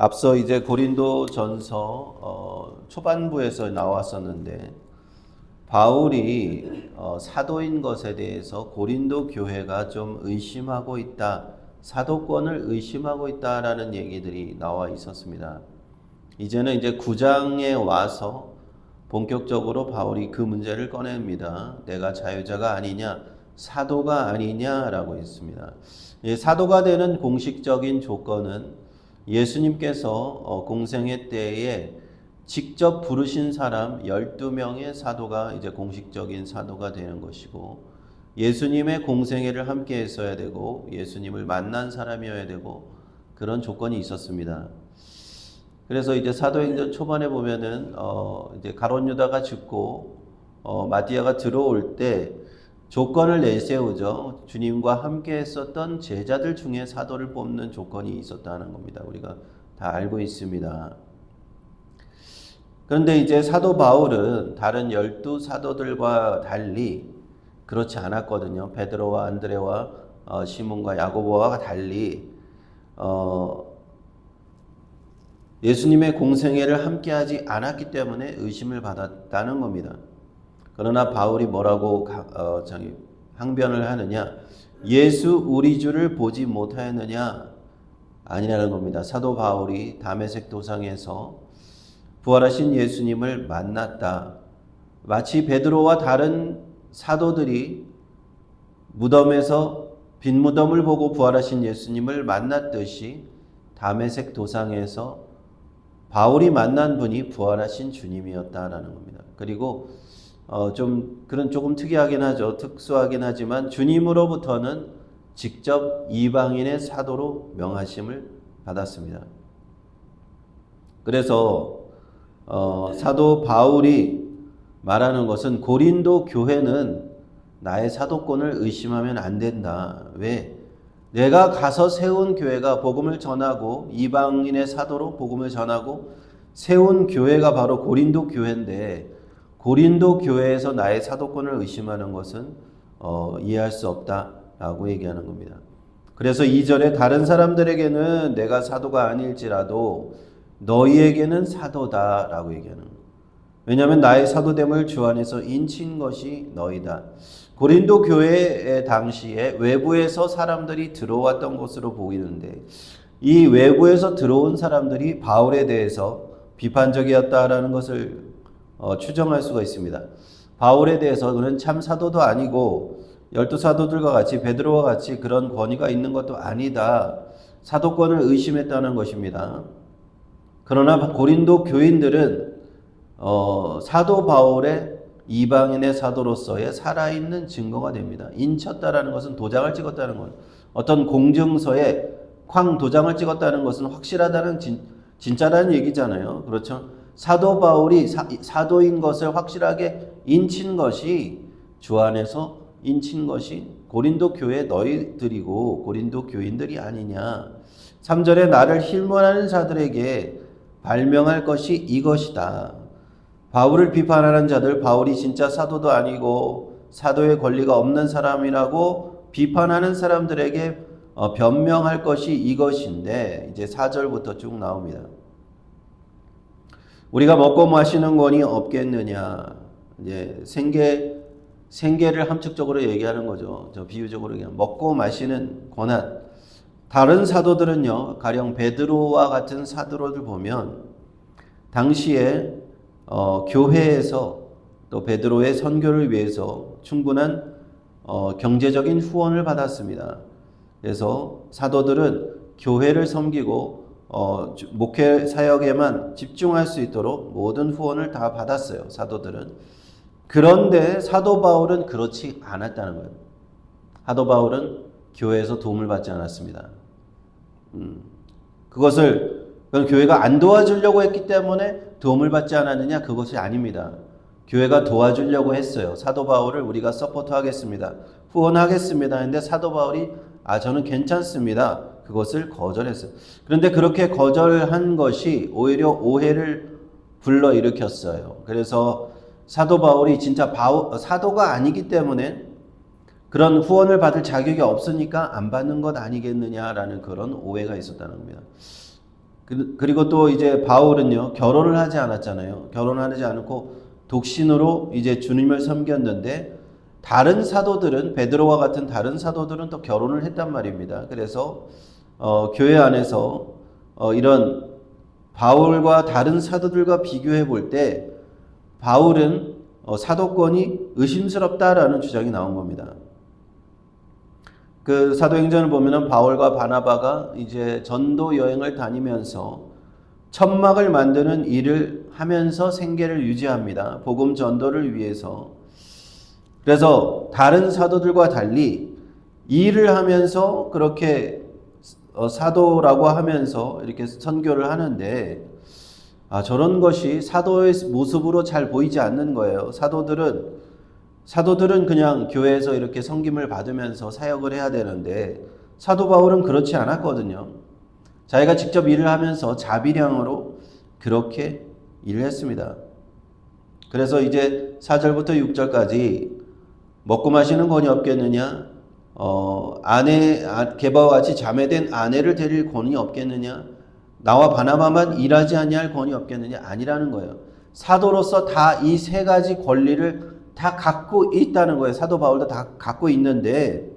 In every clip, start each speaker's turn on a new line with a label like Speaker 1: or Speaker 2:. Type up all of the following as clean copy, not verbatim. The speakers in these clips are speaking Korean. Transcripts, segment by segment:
Speaker 1: 앞서 이제 고린도전서 초반부에서 나왔었는데 바울이 사도인 것에 대해서 고린도 교회가 좀 의심하고 있다, 사도권을 의심하고 있다라는 얘기들이 나와 있었습니다. 이제는 이제 9장에 와서 본격적으로 바울이 그 문제를 꺼냅니다. 내가 자유자가 아니냐, 사도가 아니냐라고 했습니다. 사도가 되는 공식적인 조건은 예수님께서 공생애 때에 직접 부르신 사람 12명의 사도가 이제 공식적인 사도가 되는 것이고, 예수님의 공생애를 함께 했어야 되고 예수님을 만난 사람이어야 되고, 그런 조건이 있었습니다. 그래서 이제 사도행전 초반에 보면은 이제 가룟 유다가 죽고 마디아가 들어올 때 조건을 내세우죠. 주님과 함께 했었던 제자들 중에 사도를 뽑는 조건이 있었다는 겁니다. 우리가 다 알고 있습니다. 그런데 이제 사도 바울은 다른 12사도들과 달리 그렇지 않았거든요. 베드로와 안드레와 시몬과 야고보와 달리 예수님의 공생애를 함께하지 않았기 때문에 의심을 받았다는 겁니다. 그러나 바울이 뭐라고 항변을 하느냐? 예수 우리 주를 보지 못하였느냐? 아니라는 겁니다. 사도 바울이 다메섹 도상에서 부활하신 예수님을 만났다. 마치 베드로와 다른 사도들이 무덤에서 빈 무덤을 보고 부활하신 예수님을 만났듯이 다메섹 도상에서 바울이 만난 분이 부활하신 주님이었다라는 겁니다. 그리고 조금 특이하긴 하죠. 특수하긴 하지만 주님으로부터는 직접 이방인의 사도로 명하심을 받았습니다. 그래서 사도 바울이 말하는 것은 고린도 교회는 나의 사도권을 의심하면 안 된다. 왜? 내가 가서 세운 교회가 복음을 전하고 이방인의 사도로 복음을 전하고 세운 교회가 바로 고린도 교회인데, 고린도 교회에서 나의 사도권을 의심하는 것은 이해할 수 없다라고 얘기하는 겁니다. 그래서 2절에 다른 사람들에게는 내가 사도가 아닐지라도 너희에게는 사도다라고 얘기하는 거예요. 왜냐하면 나의 사도됨을 주 안에서 인친 것이 너희다. 고린도 교회 당시에 외부에서 사람들이 들어왔던 것으로 보이는데, 이 외부에서 들어온 사람들이 바울에 대해서 비판적이었다라는 것을 추정할 수가 있습니다. 바울에 대해서 그는 참 사도도 아니고 12사도들과 같이 베드로와 같이 그런 권위가 있는 것도 아니다. 사도권을 의심했다는 것입니다. 그러나 고린도 교인들은 사도 바울의 이방인의 사도로서의 살아있는 증거가 됩니다. 인쳤다라는 것은 도장을 찍었다는 것. 어떤 공증서에 쾅 도장을 찍었다는 것은 확실하다는 진짜라는 얘기잖아요. 그렇죠? 사도 바울이 사도인 것을 확실하게 인친 것이, 주 안에서 인친 것이 고린도 교회 너희들이고 고린도 교인들이 아니냐. 3절에 나를 힐문하는 자들에게 발명할 것이 이것이다. 바울을 비판하는 자들, 바울이 진짜 사도도 아니고 사도의 권리가 없는 사람이라고 비판하는 사람들에게 변명할 것이 이것인데, 이제 4절부터 쭉 나옵니다. 우리가 먹고 마시는 권이 없겠느냐. 이제 생계를 함축적으로 얘기하는 거죠. 비유적으로 얘기하면 먹고 마시는 권한. 다른 사도들은요, 가령 베드로와 같은 사도를 보면 당시에 교회에서 또 베드로의 선교를 위해서 충분한 경제적인 후원을 받았습니다. 그래서 사도들은 교회를 섬기고 목회 사역에만 집중할 수 있도록 모든 후원을 다 받았어요. 사도들은. 그런데 사도 바울은 그렇지 않았다는 거예요. 사도 바울은 교회에서 도움을 받지 않았습니다. 그건 교회가 안 도와주려고 했기 때문에 도움을 받지 않았느냐? 그것이 아닙니다. 교회가 도와주려고 했어요. 사도 바울을 우리가 서포트하겠습니다. 후원하겠습니다. 근데 사도 바울이 저는 괜찮습니다. 그것을 거절했어요. 그런데 그렇게 거절한 것이 오히려 오해를 불러일으켰어요. 그래서 사도 바울이 진짜 사도가 아니기 때문에 그런 후원을 받을 자격이 없으니까 안 받는 것 아니겠느냐라는 그런 오해가 있었다는 겁니다. 그리고 또 이제 바울은요, 결혼을 하지 않았잖아요. 결혼을 하지 않고 독신으로 이제 주님을 섬겼는데, 다른 사도들은, 베드로와 같은 다른 사도들은 또 결혼을 했단 말입니다. 그래서 교회 안에서 이런 바울과 다른 사도들과 비교해 볼 때 바울은 사도권이 의심스럽다라는 주장이 나온 겁니다. 그 사도행전을 보면은 바울과 바나바가 이제 전도 여행을 다니면서 천막을 만드는 일을 하면서 생계를 유지합니다. 복음 전도를 위해서. 그래서 다른 사도들과 달리 일을 하면서 그렇게 사도라고 하면서 이렇게 선교를 하는데, 저런 것이 사도의 모습으로 잘 보이지 않는 거예요. 사도들은 그냥 교회에서 이렇게 섬김을 받으면서 사역을 해야 되는데, 사도 바울은 그렇지 않았거든요. 자기가 직접 일을 하면서 자비량으로 그렇게 일을 했습니다. 그래서 이제 4절부터 6절까지 먹고 마시는 권이 없겠느냐? 게바와 같이 자매된 아내를 데릴 권이 없겠느냐? 나와 바나바만 일하지 아니할 권이 없겠느냐? 아니라는 거예요. 사도로서 다 이 세 가지 권리를 다 갖고 있다는 거예요. 사도 바울도 다 갖고 있는데,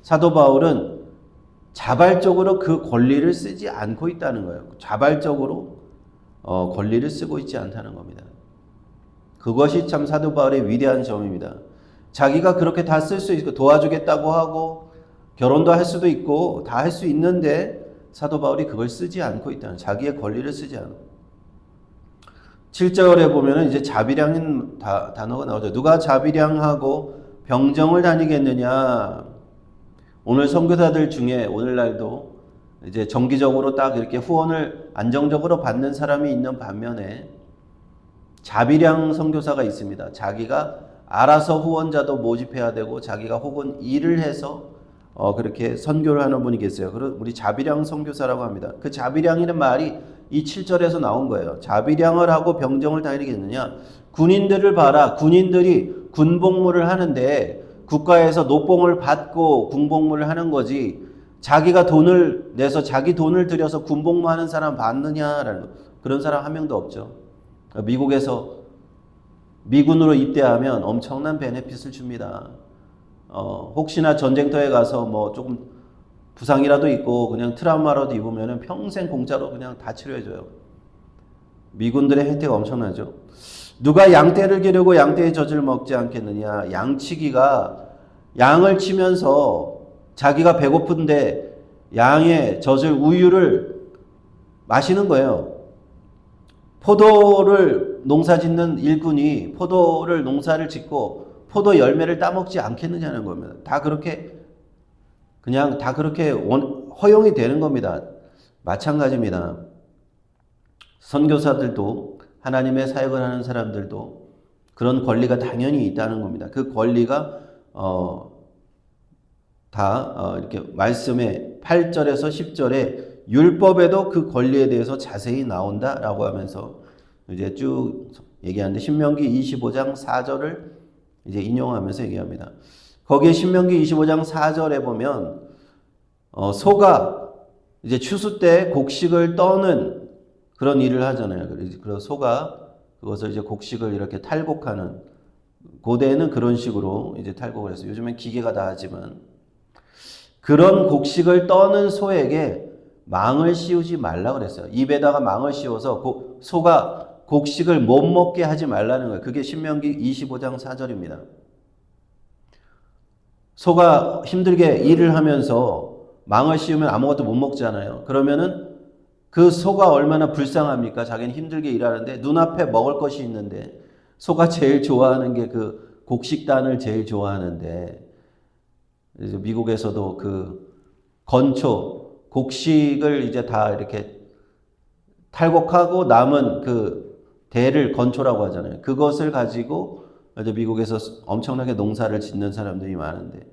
Speaker 1: 사도 바울은 자발적으로 그 권리를 쓰지 않고 있다는 거예요. 자발적으로 권리를 쓰고 있지 않다는 겁니다. 그것이 참 사도 바울의 위대한 점입니다. 자기가 그렇게 다 쓸 수 있고 도와주겠다고 하고 결혼도 할 수도 있고 다 할 수 있는데, 사도 바울이 그걸 쓰지 않고 있다는, 자기의 권리를 쓰지 않고. 7절에 보면은 이제 자비량인 단어가 나오죠. 누가 자비량하고 병정을 다니겠느냐. 오늘 선교사들 중에 오늘날도 이제 정기적으로 딱 이렇게 후원을 안정적으로 받는 사람이 있는 반면에 자비량 선교사가 있습니다. 자기가 알아서 후원자도 모집해야 되고 자기가 혹은 일을 해서 그렇게 선교를 하는 분이 계세요. 우리 자비량 선교사라고 합니다. 그 자비량이라는 말이 이 7절에서 나온 거예요. 자비량을 하고 병정을 다니겠느냐. 군인들을 봐라. 군인들이 군복무를 하는데 국가에서 노봉을 받고 군복무를 하는 거지, 자기가 돈을 내서 자기 돈을 들여서 군복무하는 사람 봤느냐라는, 그런 사람 한 명도 없죠. 미국에서 미군으로 입대하면 엄청난 베네핏을 줍니다. 혹시나 전쟁터에 가서 뭐 조금 부상이라도 있고 그냥 트라우마라도 입으면 평생 공짜로 그냥 다 치료해줘요. 미군들의 혜택이 엄청나죠. 누가 양떼를 기르고 양떼의 젖을 먹지 않겠느냐. 양치기가 양을 치면서 자기가 배고픈데 양의 젖을, 우유를 마시는 거예요. 포도를 농사 짓는 일꾼이 포도를 농사를 짓고 포도 열매를 따먹지 않겠느냐는 겁니다. 다 그렇게 허용이 되는 겁니다. 마찬가지입니다. 선교사들도, 하나님의 사역을 하는 사람들도 그런 권리가 당연히 있다는 겁니다. 그 권리가 이렇게 말씀의 8절에서 10절에 율법에도 그 권리에 대해서 자세히 나온다라고 하면서 이제 쭉 얘기하는데, 신명기 25장 4절을 이제 인용하면서 얘기합니다. 거기에 신명기 25장 4절에 보면 소가 이제 추수 때 곡식을 떠는 그런 일을 하잖아요. 그래서 소가 그것을 이제 곡식을 이렇게 탈곡하는, 고대에는 그런 식으로 이제 탈곡을 해서, 요즘엔 기계가 다 하지만, 그런 곡식을 떠는 소에게 망을 씌우지 말라 그랬어요. 입에다가 망을 씌워서 소가 곡식을 못 먹게 하지 말라는 거예요. 그게 신명기 25장 4절입니다. 소가 힘들게 일을 하면서 망을 씌우면 아무것도 못 먹잖아요. 그러면은 그 소가 얼마나 불쌍합니까? 자기는 힘들게 일하는데 눈앞에 먹을 것이 있는데, 소가 제일 좋아하는 게 그 곡식단을 제일 좋아하는데, 미국에서도 그 건초, 곡식을 이제 다 이렇게 탈곡하고 남은 그 대를 건초라고 하잖아요. 그것을 가지고 이제 미국에서 엄청나게 농사를 짓는 사람들이 많은데,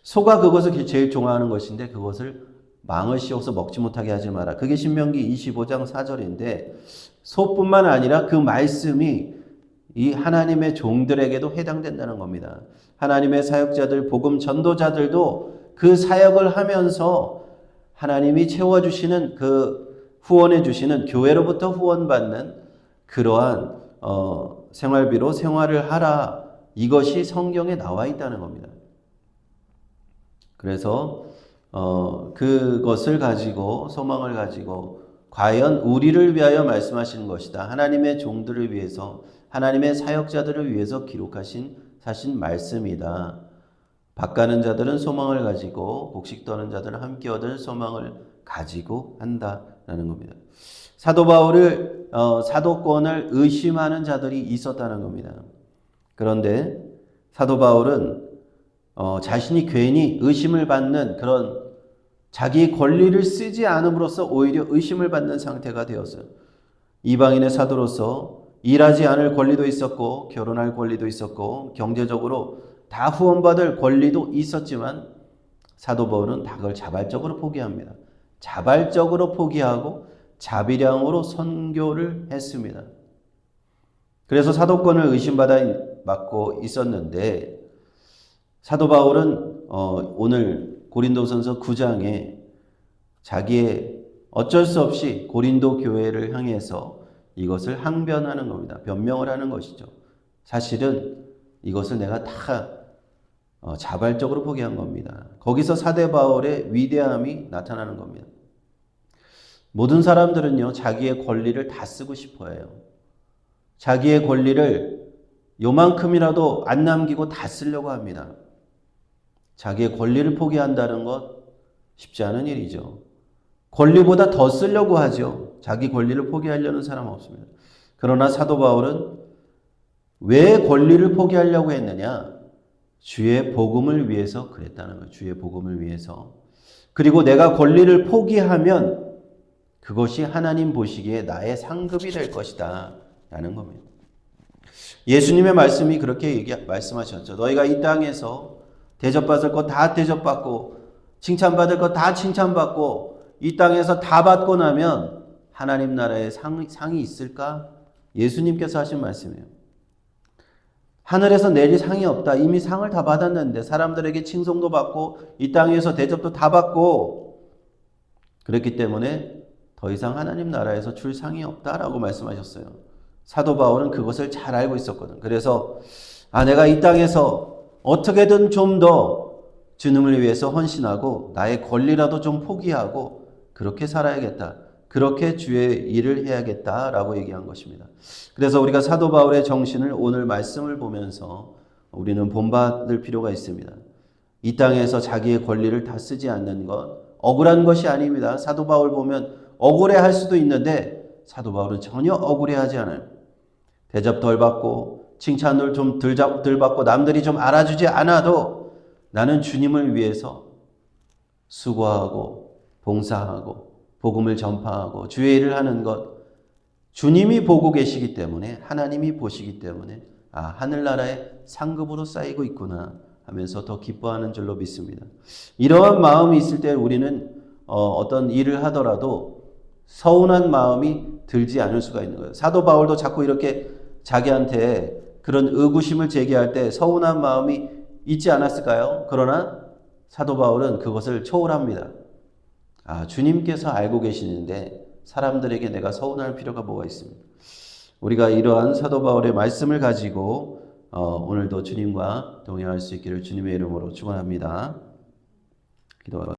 Speaker 1: 소가 그것을 제일 좋아하는 것인데 그것을 망을 씌워서 먹지 못하게 하지 마라. 그게 신명기 25장 4절인데, 소뿐만 아니라 그 말씀이 이 하나님의 종들에게도 해당된다는 겁니다. 하나님의 사역자들, 복음 전도자들도 그 사역을 하면서 하나님이 채워주시는 그 후원해 주시는 교회로부터 후원받는 그러한 생활비로 생활을 하라. 이것이 성경에 나와 있다는 겁니다. 그래서 그것을 가지고 소망을 가지고 과연 우리를 위하여 말씀하시는 것이다. 하나님의 종들을 위해서 하나님의 사역자들을 위해서 기록하신 사실 말씀이다. 밭가는 자들은 소망을 가지고 곡식 떠는 자들은 함께 얻을 소망을 가지고 한다라는 겁니다. 사도 바울을 사도권을 의심하는 자들이 있었다는 겁니다. 그런데 사도 바울은 자신이 괜히 의심을 받는 그런 자기의 권리를 쓰지 않음으로써 오히려 의심을 받는 상태가 되었어요. 이방인의 사도로서 일하지 않을 권리도 있었고 결혼할 권리도 있었고 경제적으로 다 후원받을 권리도 있었지만 사도 바울은 다 그걸 자발적으로 포기합니다. 자발적으로 포기하고 자비량으로 선교를 했습니다. 그래서 사도권을 의심받고 있었는데 사도 바울은 오늘 고린도전서 9장에 자기의 어쩔 수 없이 고린도 교회를 향해서 이것을 항변하는 겁니다. 변명을 하는 것이죠. 사실은 이것을 내가 다 자발적으로 포기한 겁니다. 거기서 사도 바울의 위대함이 나타나는 겁니다. 모든 사람들은요, 자기의 권리를 다 쓰고 싶어 해요. 자기의 권리를 요만큼이라도 안 남기고 다 쓰려고 합니다. 자기의 권리를 포기한다는 것 쉽지 않은 일이죠. 권리보다 더 쓰려고 하죠. 자기 권리를 포기하려는 사람은 없습니다. 그러나 사도 바울은 왜 권리를 포기하려고 했느냐? 주의 복음을 위해서 그랬다는 거예요. 주의 복음을 위해서. 그리고 내가 권리를 포기하면 그것이 하나님 보시기에 나의 상급이 될 것이다 라는 겁니다. 예수님의 말씀이 그렇게 말씀하셨죠. 너희가 이 땅에서 대접받을 거 다 대접받고 칭찬받을 거 다 칭찬받고 이 땅에서 다 받고 나면 하나님 나라에 상이 있을까? 예수님께서 하신 말씀이에요. 하늘에서 내릴 상이 없다. 이미 상을 다 받았는데 사람들에게 칭송도 받고 이 땅에서 대접도 다 받고 그렇기 때문에 더 이상 하나님 나라에서 줄 상이 없다라고 말씀하셨어요. 사도 바울은 그것을 잘 알고 있었거든. 그래서 내가 이 땅에서 어떻게든 좀 더 주님을 위해서 헌신하고 나의 권리라도 좀 포기하고 그렇게 살아야겠다. 그렇게 주의 일을 해야겠다라고 얘기한 것입니다. 그래서 우리가 사도 바울의 정신을 오늘 말씀을 보면서 우리는 본받을 필요가 있습니다. 이 땅에서 자기의 권리를 다 쓰지 않는 것 억울한 것이 아닙니다. 사도 바울 보면 억울해할 수도 있는데 사도 바울은 전혀 억울해하지 않아요. 대접 덜 받고 칭찬을 좀 덜 받고 남들이 좀 알아주지 않아도 나는 주님을 위해서 수고하고 봉사하고 복음을 전파하고 주의 일을 하는 것 주님이 보고 계시기 때문에 하나님이 보시기 때문에 하늘나라의 상급으로 쌓이고 있구나 하면서 더 기뻐하는 줄로 믿습니다. 이러한 마음이 있을 때 우리는 어떤 일을 하더라도 서운한 마음이 들지 않을 수가 있는 거예요. 사도 바울도 자꾸 이렇게 자기한테 그런 의구심을 제기할 때 서운한 마음이 있지 않았을까요? 그러나 사도 바울은 그것을 초월합니다. 주님께서 알고 계시는데 사람들에게 내가 서운할 필요가 뭐가 있습니까? 우리가 이러한 사도 바울의 말씀을 가지고 오늘도 주님과 동행할 수 있기를 주님의 이름으로 축원합니다. 기도하겠습니다.